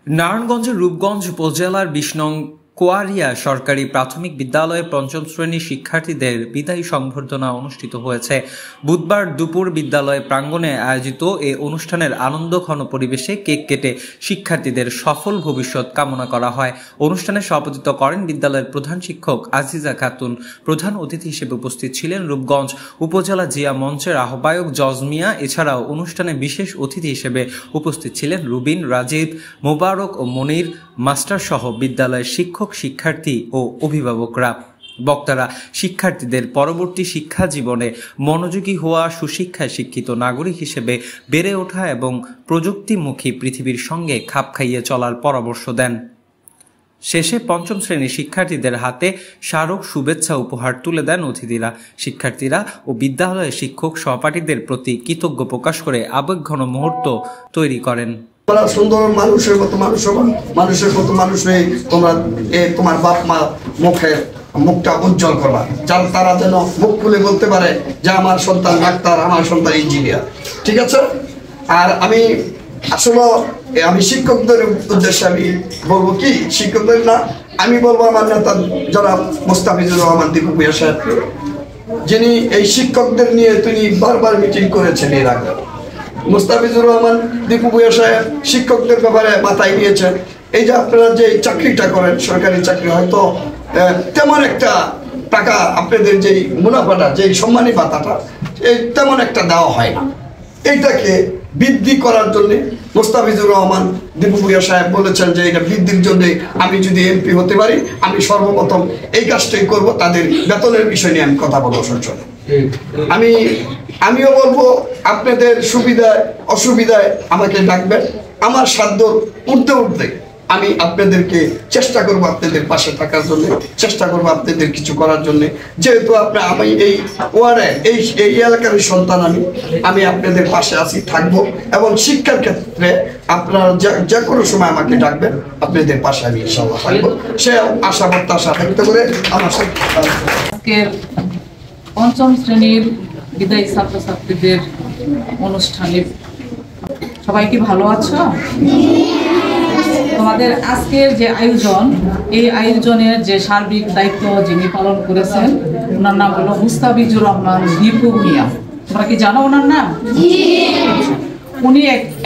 নারায়ণগঞ্জের রূপগঞ্জ উপজেলার ২০ নং কোয়ারিয়া সরকারি প্রাথমিক বিদ্যালয়ে পঞ্চম শ্রেণীর শিক্ষার্থীদের বিদায়ী সংবর্ধনা অনুষ্ঠিত হয়েছে। বুধবার দুপুর বিদ্যালয় প্রাঙ্গণে আয়োজিত এ অনুষ্ঠানের আনন্দঘন পরিবেশে কেক কেটে শিক্ষার্থীদের সফল ভবিষ্যৎ কামনা করা হয়। অনুষ্ঠানে সভাপতিত্ব করেন বিদ্যালয়ের প্রধান শিক্ষক আজিজা খাতুন। প্রধান অতিথি হিসেবে উপস্থিত ছিলেন রূপগঞ্জ উপজেলা জিয়া মঞ্চের আহ্বায়ক জজ মিয়া। এছাড়াও অনুষ্ঠানে বিশেষ অতিথি হিসেবে উপস্থিত ছিলেন রুবিন, রাজীব, মোবারক ও মনির মাস্টার সহ বিদ্যালয়ের শিক্ষক, শিক্ষার্থী ও অভিভাবকরা। বক্তারা শিক্ষার্থীদের পরবর্তী শিক্ষা জীবনে মনোযোগী হওয়া, সুশিক্ষায় শিক্ষিত নাগরিক হিসেবে বেড়ে ওঠা এবং প্রযুক্তিমুখী পৃথিবীর সঙ্গে খাপ খাইয়ে চলার পরামর্শ দেন। শেষে পঞ্চম শ্রেণীর শিক্ষার্থীদের হাতে স্মারক শুভেচ্ছা উপহার তুলে দেন অতিথিরা। শিক্ষার্থীরা ও বিদ্যালয়ের শিক্ষক সহপাঠীদের প্রতি কৃতজ্ঞ প্রকাশ করে আবেগঘন মুহূর্ত তৈরি করেন। সুন্দর মানুষের মতো মানুষ হয়ে তোমরা তোমার বাপ মা মুখটা উজ্জ্বল করবা, যাতে তারা যেন মুখ খুলে বলতে পারে যে আমার সন্তান ডাক্তার, আমার সন্তান ইঞ্জিনিয়ার। ঠিক আছে? আর আমি শিক্ষকদের উদ্দেশ্যে আমি বলবো কি, শিক্ষকদের না, আমি বলবো আমার নেতা যারা মোস্তাফিজুর রহমান দীপু ভূঁইয়া সাহেব, যিনি এই শিক্ষকদের নিয়ে তিনি বারবার মিটিং করেছেন। এর আগে মোস্তাফিজুর রহমান দীপু ভূঁইয়া সাহেব শিক্ষকদের ব্যাপারে মাথায় নিয়েছেন। এই যে আপনারা যে চাকরিটা করেন, সরকারি চাকরি, হয়তো তেমন একটা টাকা আপনাদের যেই মুনাফাটা, যেই সম্মানী ভাতাটা, তেমন একটা দেওয়া হয় না। এইটাকে বৃদ্ধি করার জন্য মোস্তাফিজুর রহমান দীপু ভূঁইয়া সাহেব বলেছেন যে এটা বৃদ্ধির জন্য আমি যদি এমপি হতে পারি, আমি সর্বপ্রথম এই কাজটাই করব। তাদের বেতনের বিষয় নিয়ে আমি কথা বলবো সংসদে। আমিও বলবো আপনাদের সুবিধায় অসুবিধায় আমাকে ডাকবেন। আমার সাধ্য উঠতে আমি আপনাদেরকে চেষ্টা করবো, আপনাদের পাশে থাকার জন্য চেষ্টা করবো, আপনাদের কিছু করার জন্য। যেহেতু আমি এই ওয়ার্ডে এই এলাকার সন্তান, আমি আপনাদের পাশে আছি, থাকবো, এবং শিক্ষার ক্ষেত্রে আপনারা যে কোনো সময় আমাকে ডাকবেন, আপনাদের পাশে আমি ইনশাআল্লাহ থাকবো। সে আশা প্রত্যাশা ব্যক্ত করে আমার পঞ্চম শ্রেণীর বিদায়ী ছাত্রছাত্রীদের অনুষ্ঠানে সবাই কি ভালো আছো? তোমাদের আজকের যে আয়োজন, এই আয়োজনের যে সার্বিক দায়িত্ব যিনি পালন করেছেন, ওনার নাম হলো মুস্তাফিজুর রহমান দীপু ভূঁইয়া। তোমরা কি জানো ওনার নাম? উনি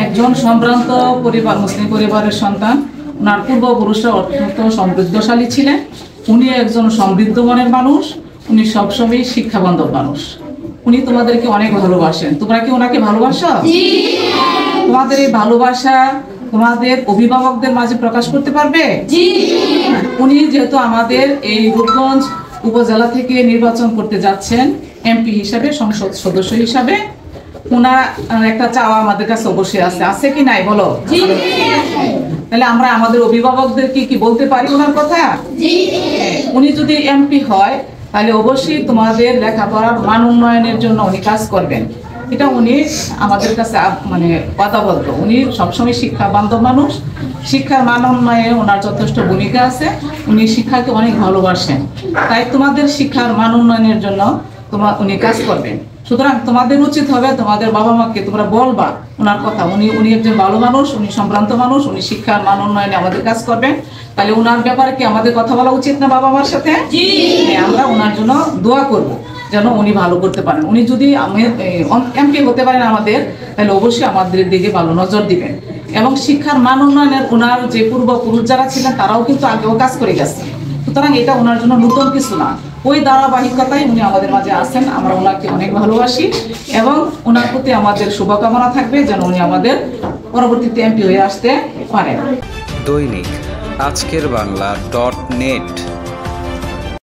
একজন সম্ভ্রান্ত পরিবার, মুসলিম পরিবারের সন্তান। ওনার পূর্বপুরুষরা অত্যন্ত সমৃদ্ধশালী ছিলেন। উনি একজন সমৃদ্ধ মনের মানুষ। উনি সবসময় শিক্ষাবান্ধব মানুষ। উনি তোমাদেরকে অনেক ভালোবাসেন। তোমরা কি ওনাকে ভালোবাসো? তোমাদের এই ভালোবাসা তোমাদের অভিভাবকদের মাঝে প্রকাশ করতে পারবে? উনি যেহেতু আমাদের এই রূপগঞ্জ উপজেলা থেকে নির্বাচন করতে যাচ্ছেন এমপি হিসাবে, সংসদ সদস্য হিসাবে, ওনার একটা চাওয়া আমাদের কাছে অবশ্যই আছে কি নাই বলো? তাহলে আমরা আমাদের অভিভাবকদেরকে কি বলতে পারি ওনার কথা? উনি যদি এমপি হয় তাহলে অবশ্যই তোমাদের লেখাপড়ার মান উন্নয়নের জন্য উনি কাজ করবেন। এটা উনি আমাদের কাছে কথাবদ্ধ। উনি সবসময় শিক্ষা বান্ধব মানুষ। শিক্ষার মান উন্নয়নে ওনার যথেষ্ট ভূমিকা আছে। উনি শিক্ষাকে অনেক ভালোবাসেন। তাই তোমাদের শিক্ষার মান উন্নয়নের জন্য উনি কাজ করবেন। সুতরাং তোমাদের উচিত হবে তোমাদের বাবা মাকে তোমরা বলবা ওনার কথা। উনি একজন ভালো মানুষ, উনি সম্ভ্রান্ত মানুষ, উনি শিক্ষার মান উন্নয়নে আমাদের কাজ করবেন। তাহলে ওনার ব্যাপারে কি আমাদের কথা বলা উচিত না বাবা মার সাথে? আমরা ওনার জন্য দোয়া করব যেন উনি ভালো করতে পারেন। উনি যদি এমপি হতে পারেন আমাদের, তাহলে অবশ্যই আমাদের দিকে ভালো নজর দিবেন। এবং শিক্ষার মান উন্নয়নের ওনার যে পূর্বপুরুষ যারা ছিলেন তারাও কিন্তু আগেও কাজ করে গেছে। সুতরাং এটা ওনার জন্য নতুন কিছু না। ওই ধারাবাহিকতায় উনি আমাদের মাঝে আছেন। আমরা ওনাকে অনেক ভালোবাসি এবং ওনার প্রতি আমাদের শুভকামনা থাকবে যেন উনি আমাদের পরবর্তীতে এমপি হয়ে আসতে পারেন। দৈনিক আজকের বাংলা .net